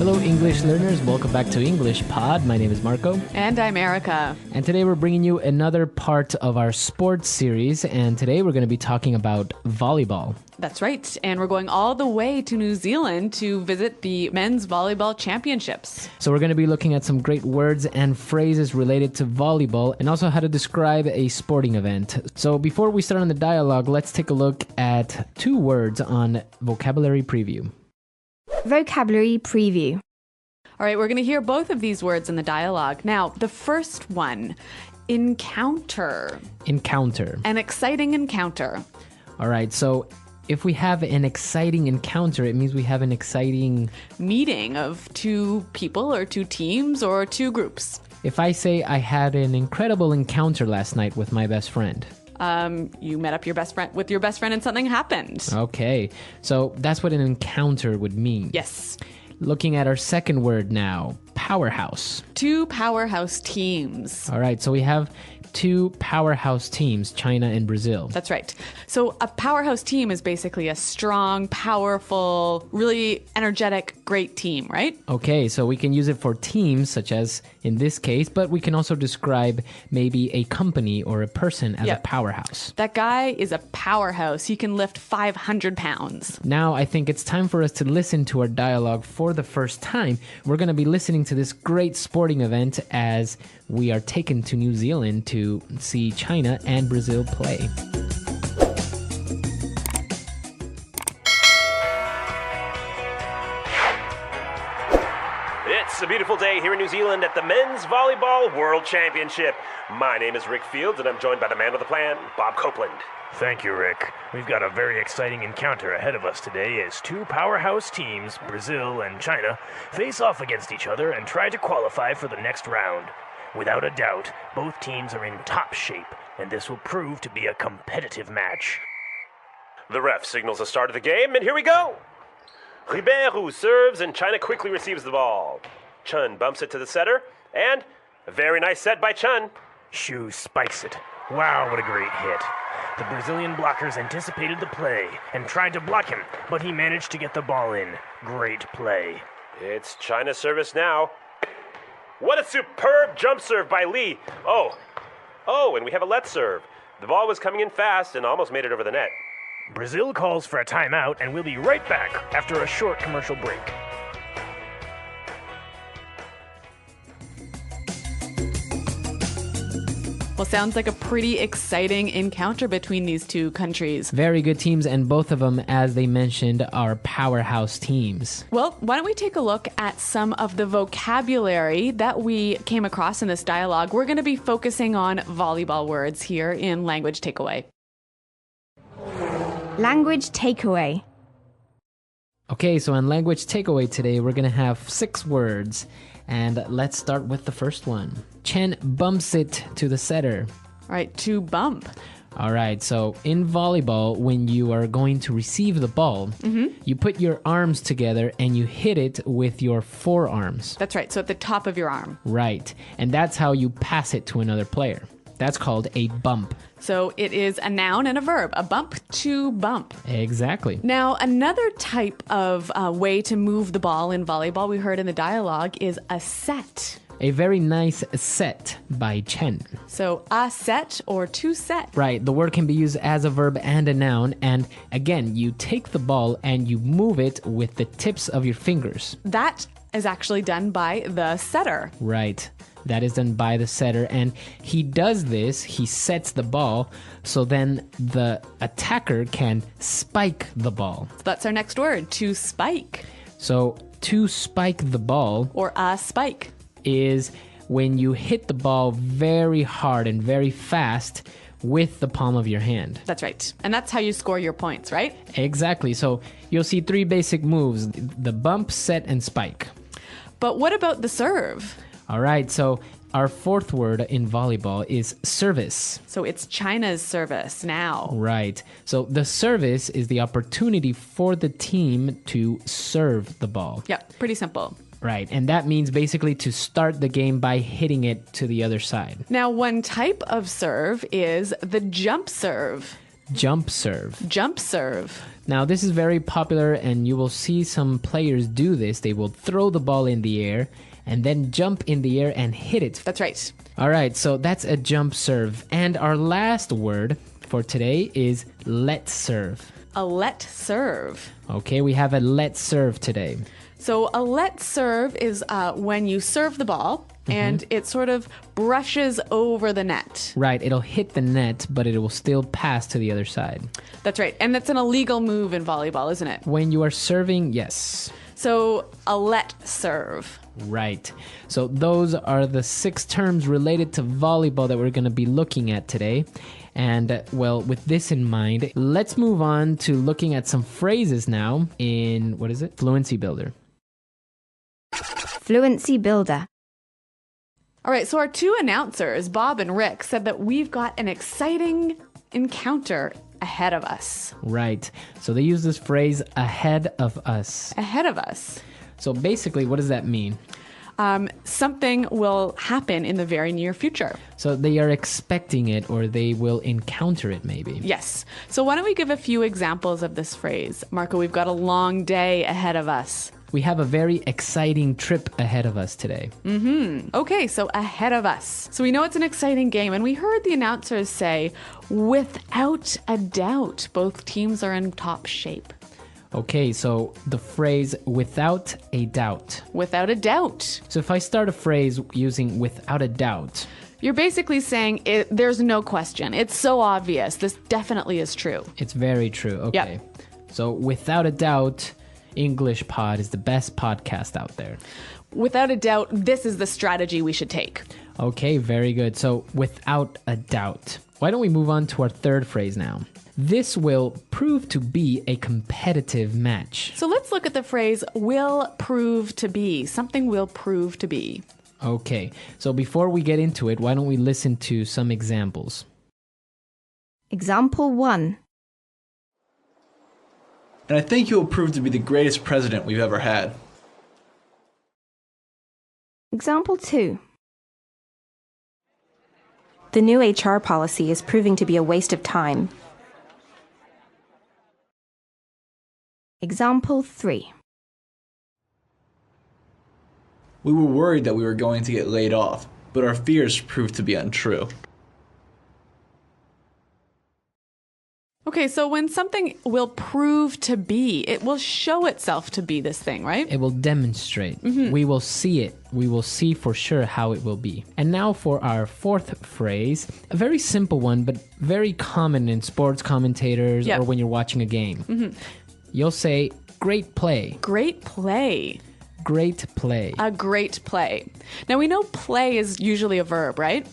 Hello, English learners. Welcome back to English Pod. My name is Marco. And I'm Erica. And today we're bringing you another part of our sports series. And today we're going to be talking about volleyball. That's right. And we're going all the way to New Zealand to visit the men's volleyball championships. So we're going to be looking at some great words and phrases related to volleyball and also how to describe a sporting event. So before we start on the dialogue, let's take a look at two words on vocabulary preview. Vocabulary preview. All right, we're going to hear both of these words in the dialogue. Now, the first one, encounter. Encounter. An exciting encounter. All right, so if we have an exciting encounter, it means we have an exciting meeting of two people or two teams or two groups. If I say I had an incredible encounter last night with my best friend. You met up with your best friend and something happened. Okay, so that's what an encounter would mean. Yes. Looking at our second word now, powerhouse. Two powerhouse teams. All right, so we have two powerhouse teams, China and Brazil. That's right. So a powerhouse team is basically a strong, powerful, really energetic, great team, right? Okay, so we can use it for teams, such as in this case, but we can also describe maybe a company or a person as a powerhouse. That guy is a powerhouse. He can lift 500 pounds. Now, I think it's time for us to listen to our dialogue for the first time. We're going to be listening to this great sporting event as we are taken to New Zealand to see China and Brazil play. It's a beautiful day here in New Zealand at the Men's Volleyball World Championship. My name is Rick Fields, and I'm joined by the man with the plan, Bob Copeland. Thank you, Rick. We've got a very exciting encounter ahead of us today as two powerhouse teams, Brazil and China, face off against each other and try to qualify for the next round. Without a doubt, both teams are in top shape, and this will prove to be a competitive match. The ref signals the start of the game, and here we go! Ribeiro serves, and China quickly receives the ball. Chun bumps it to the setter, and a very nice set by Chun. Shu spikes it. Wow, what a great hit. The Brazilian blockers anticipated the play and tried to block him, but he managed to get the ball in. Great play. It's China's service now. What a superb jump serve by Lee. Oh, and we have a let serve. The ball was coming in fast and almost made it over the net. Brazil calls for a timeout, and we'll be right back after a short commercial break. Well, sounds like a pretty exciting encounter between these two countries. Very good teams, and both of them, as they mentioned, are powerhouse teams. Well, why don't we take a look at some of the vocabulary that we came across in this dialogue? We're going to be focusing on volleyball words here in Language Takeaway. Language takeaway. Okay, so in Language Takeaway today, we're going to have 6 words. And let's start with the first one. Chen bumps it to the setter. All right, to bump. All right, so in volleyball, when you are going to receive the ball, you put your arms together and you hit it with your forearms. That's right, so at the top of your arm. Right, and that's how you pass it to another player. That's called a bump. So it is a noun and a verb, a bump to bump. Exactly. Now, another type of way to move the ball in volleyball we heard in the dialogue is a set. A very nice set by Chen. So a set or to set. Right, the word can be used as a verb and a noun. And again, you take the ball and you move it with the tips of your fingers. That is actually done by the setter. Right. That is done by the setter, and he does this, he sets the ball, so then the attacker can spike the ball. So that's our next word, to spike. So to spike the ball, or a spike, is when you hit the ball very hard and very fast with the palm of your hand. That's right. And that's how you score your points, right? Exactly. So you'll see 3 basic moves, the bump, set, and spike. But what about the serve? All right, so our 4th word in volleyball is service. So it's China's service now. Right. So the service is the opportunity for the team to serve the ball. Yeah, pretty simple. Right, and that means basically to start the game by hitting it to the other side. Now, one type of serve is the jump serve. Jump serve. Jump serve. Now, this is very popular, and you will see some players do this. They will throw the ball in the air and then jump in the air and hit it. That's right. All right, so that's a jump serve. And our last word for today is let serve. A let serve. Okay, we have a let serve today. So a let serve is when you serve the ball and it sort of brushes over the net. Right, it'll hit the net, but it will still pass to the other side. That's right. And that's an illegal move in volleyball, isn't it? When you are serving, yes. So a let serve. Right. So those are the 6 terms related to volleyball that we're going to be looking at today. And, well, with this in mind, let's move on to looking at some phrases now in, Fluency Builder. Fluency Builder. All right, so our 2 announcers, Bob and Rick, said that we've got an exciting encounter ahead of us. Right. So they use this phrase, ahead of us. Ahead of us. So basically, what does that mean? Something will happen in the very near future. So they are expecting it, or they will encounter it maybe. Yes. So why don't we give a few examples of this phrase? Marco, we've got a long day ahead of us. We have a very exciting trip ahead of us today. Okay, so ahead of us. So we know it's an exciting game, and we heard the announcers say, without a doubt, both teams are in top shape. Okay, so the phrase without a doubt. Without a doubt. So if I start a phrase using without a doubt, You're basically saying there's no question. It's so obvious. This definitely is true. it's very true. Okay. Yep. So without a doubt, English Pod is the best podcast out there. Without a doubt, this is the strategy we should take. Okay, very good. So without a doubt. Why don't we move on to our third phrase now? This will prove to be a competitive match. So let's look at the phrase will prove to be. Something will prove to be. Okay, so before we get into it, why don't we listen to some examples? Example 1. And I think he will prove to be the greatest president we've ever had. Example 2. The new HR policy is proving to be a waste of time. Example 3. We were worried that we were going to get laid off, but our fears proved to be untrue. Okay, so when something will prove to be, it will show itself to be this thing, right? It will demonstrate. We will see it. We will see for sure how it will be. And now for our fourth phrase, a very simple one, but very common in sports commentators Yep. or when you're watching a game. You'll say, great play. Great play. Great play. A great play. Now we know play is usually a verb, right?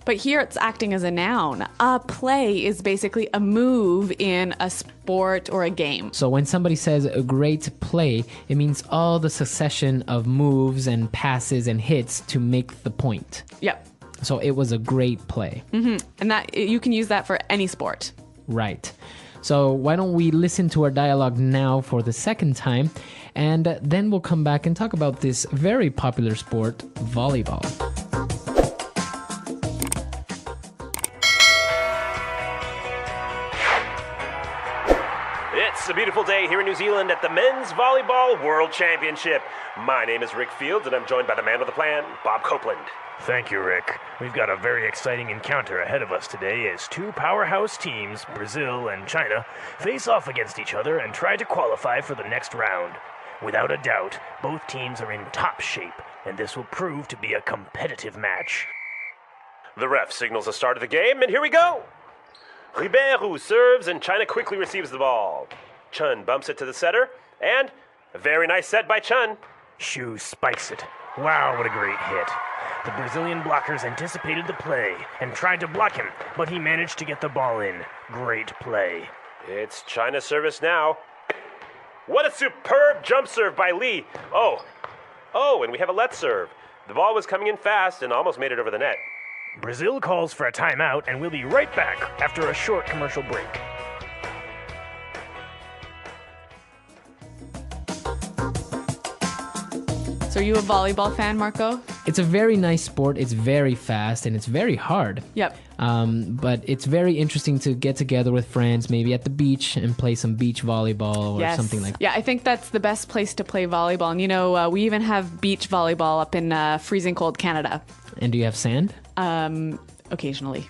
But here it's acting as a noun. A play is basically a move in a sport or a game. So when somebody says a great play, it means all the succession of moves and passes and hits to make the point. Yep. So it was a great play. And that you can use that for any sport. Right. So why don't we listen to our dialogue now for the second time, and then we'll come back and talk about this very popular sport, volleyball. It's a beautiful day here in New Zealand at the Men's Volleyball World Championship. My name is Rick Fields, and I'm joined by the man with the plan, Bob Copeland. Thank you, Rick. We've got a very exciting encounter ahead of us today as 2 powerhouse teams, Brazil and China, face off against each other and try to qualify for the next round. Without a doubt, both teams are in top shape, and this will prove to be a competitive match. The ref signals the start of the game, and here we go. Ribeiro serves, and China quickly receives the ball. Chun bumps it to the setter, and a very nice set by Chun. Shu spikes it. Wow, what a great hit. The Brazilian blockers anticipated the play and tried to block him, but he managed to get the ball in. Great play. It's China's service now. What a superb jump serve by Lee. Oh, and we have a let serve. The ball was coming in fast and almost made it over the net. Brazil calls for a timeout, and we'll be right back after a short commercial break. So are you a volleyball fan, Marco? It's a very nice sport. It's very fast and it's very hard. Yep. But it's very interesting to get together with friends, maybe at the beach, and play some beach volleyball or something like that. Yeah, I think that's the best place to play volleyball. And, you know, we even have beach volleyball up in freezing cold Canada. And do you have sand? Occasionally.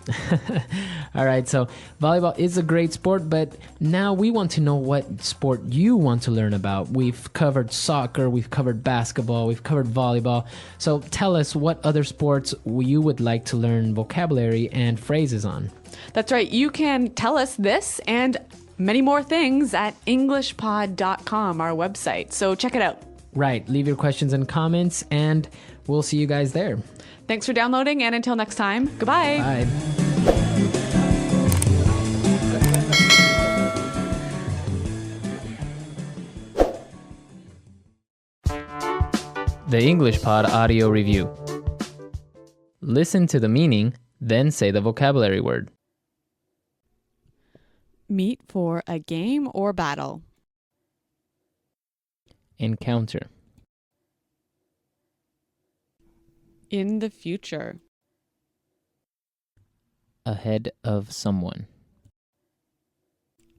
All right, so volleyball is a great sport, but now we want to know what sport you want to learn about. We've covered soccer, we've covered basketball, we've covered volleyball. So tell us what other sports you would like to learn vocabulary and phrases on. That's right. You can tell us this and many more things at englishpod.com, our website. So check it out. Right, leave your questions and comments, and we'll see you guys there. Thanks for downloading, and until next time, goodbye. Bye. The English Pod Audio Review. Listen to the meaning, then say the vocabulary word. Meet for a game or battle. Encounter. In the future. Ahead of someone.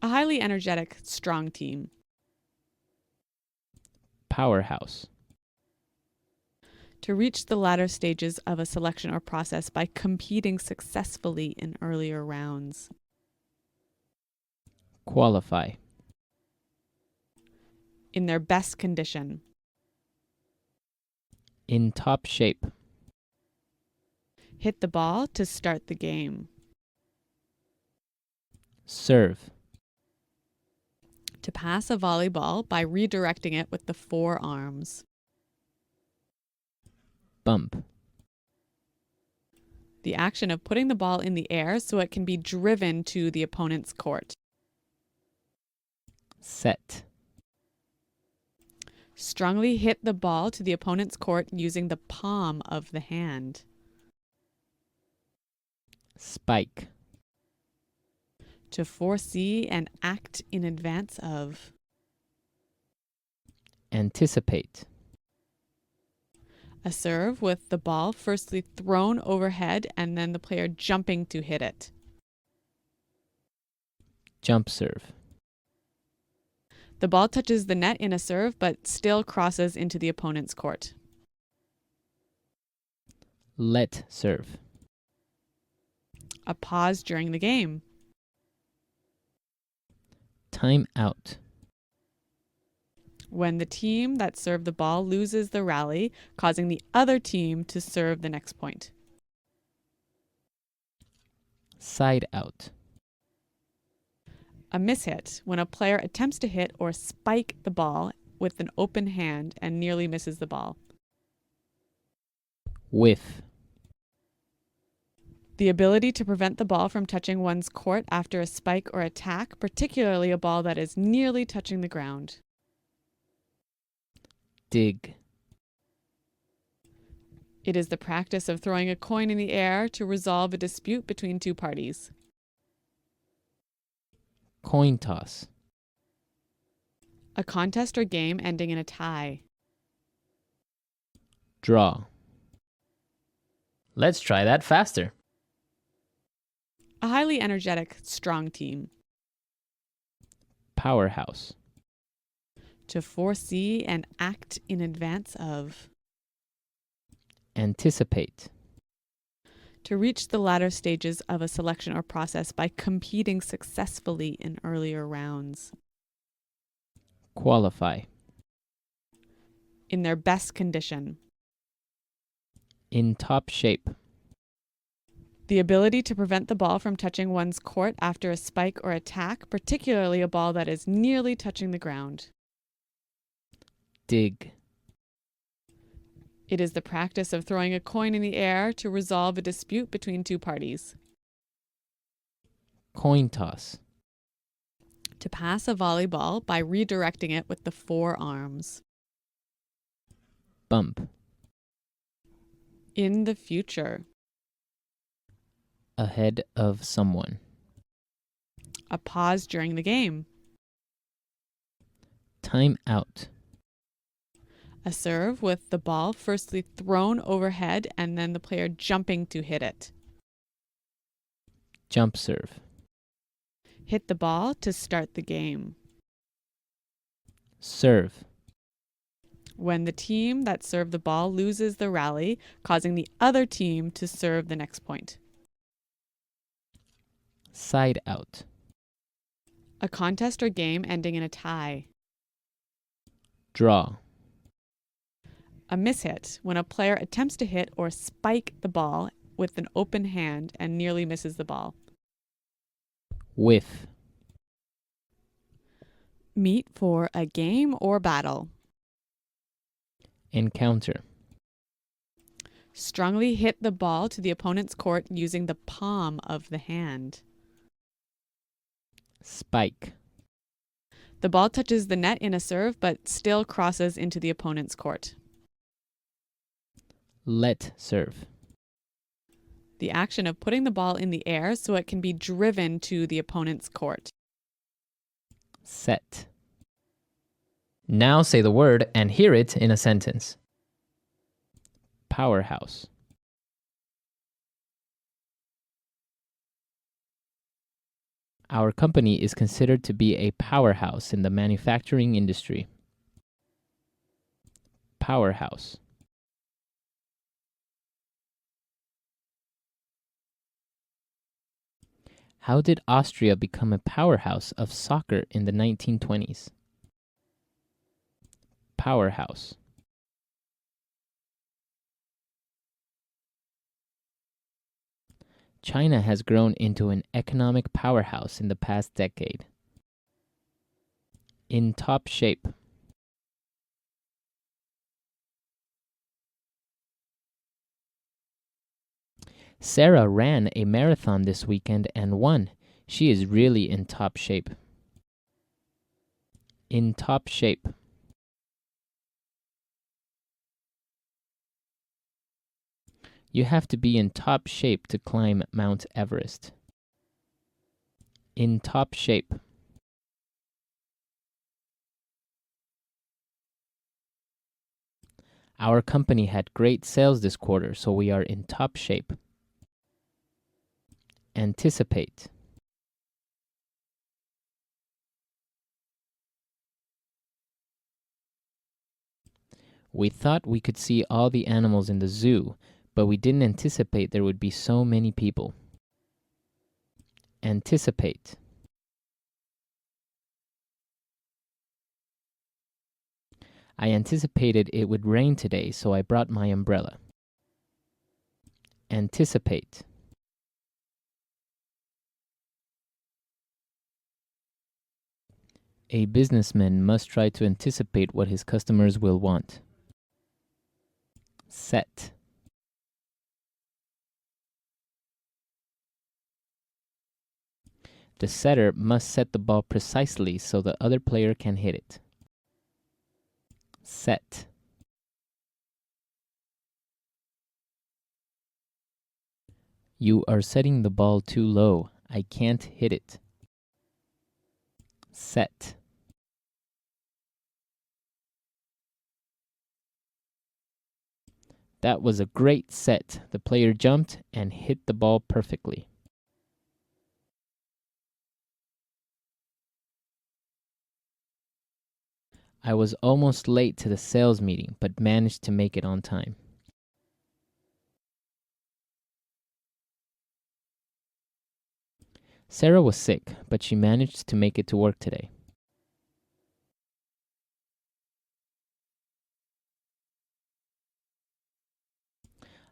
A highly energetic, strong team. Powerhouse. To reach the latter stages of a selection or process by competing successfully in earlier rounds. Qualify. In their best condition. In top shape. Hit the ball to start the game. Serve. To pass a volleyball by redirecting it with the forearms. Bump. The action of putting the ball in the air so it can be driven to the opponent's court. Set. Strongly hit the ball to the opponent's court using the palm of the hand. Spike. To foresee and act in advance of. Anticipate. A serve with the ball firstly thrown overhead and then the player jumping to hit it. Jump serve. The ball touches the net in a serve but still crosses into the opponent's court. Let serve. A pause during the game. Time out. When the team that served the ball loses the rally, causing the other team to serve the next point. Side out. A mishit, when a player attempts to hit or spike the ball with an open hand and nearly misses the ball. Whiff. The ability to prevent the ball from touching one's court after a spike or attack, particularly a ball that is nearly touching the ground. Dig. It is the practice of throwing a coin in the air to resolve a dispute between two parties. Coin toss. A contest or game ending in a tie. Draw. Let's try that faster. A highly energetic, strong team. Powerhouse. To foresee and act in advance of. Anticipate. To reach the latter stages of a selection or process by competing successfully in earlier rounds. Qualify. In their best condition. In top shape. The ability to prevent the ball from touching one's court after a spike or attack, particularly a ball that is nearly touching the ground. Dig. It is the practice of throwing a coin in the air to resolve a dispute between two parties. Coin toss. To pass a volleyball by redirecting it with the forearms. Bump. In the future. Ahead of someone. A pause during the game. Time out. A serve with the ball firstly thrown overhead and then the player jumping to hit it. Jump serve. Hit the ball to start the game. Serve. When the team that served the ball loses the rally, causing the other team to serve the next point. Side out. A contest or game ending in a tie. Draw. A mishit, when a player attempts to hit or spike the ball with an open hand and nearly misses the ball. Whiff. Meet for a game or battle. Encounter. Strongly hit the ball to the opponent's court using the palm of the hand. Spike. The ball touches the net in a serve but still crosses into the opponent's court. Let serve. The action of putting the ball in the air so it can be driven to the opponent's court. Set. Now say the word and hear it in a sentence. Powerhouse. Our company is considered to be a powerhouse in the manufacturing industry. Powerhouse. How did Austria become a powerhouse of soccer in the 1920s? Powerhouse. China has grown into an economic powerhouse in the past decade. In top shape. Sarah ran a marathon this weekend and won. She is really in top shape. In top shape. You have to be in top shape to climb Mount Everest. In top shape. Our company had great sales this quarter, so we are in top shape. Anticipate. We thought we could see all the animals in the zoo, but we didn't anticipate there would be so many people. Anticipate. I anticipated it would rain today, so I brought my umbrella. Anticipate. A businessman must try to anticipate what his customers will want. Set. The setter must set the ball precisely so the other player can hit it. Set. You are setting the ball too low. I can't hit it. Set. That was a great set. The player jumped and hit the ball perfectly. I was almost late to the sales meeting, but managed to make it on time. Sarah was sick, but she managed to make it to work today.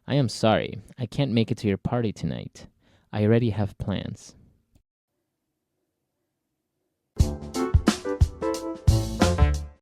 I am sorry, I can't make it to your party tonight. I already have plans.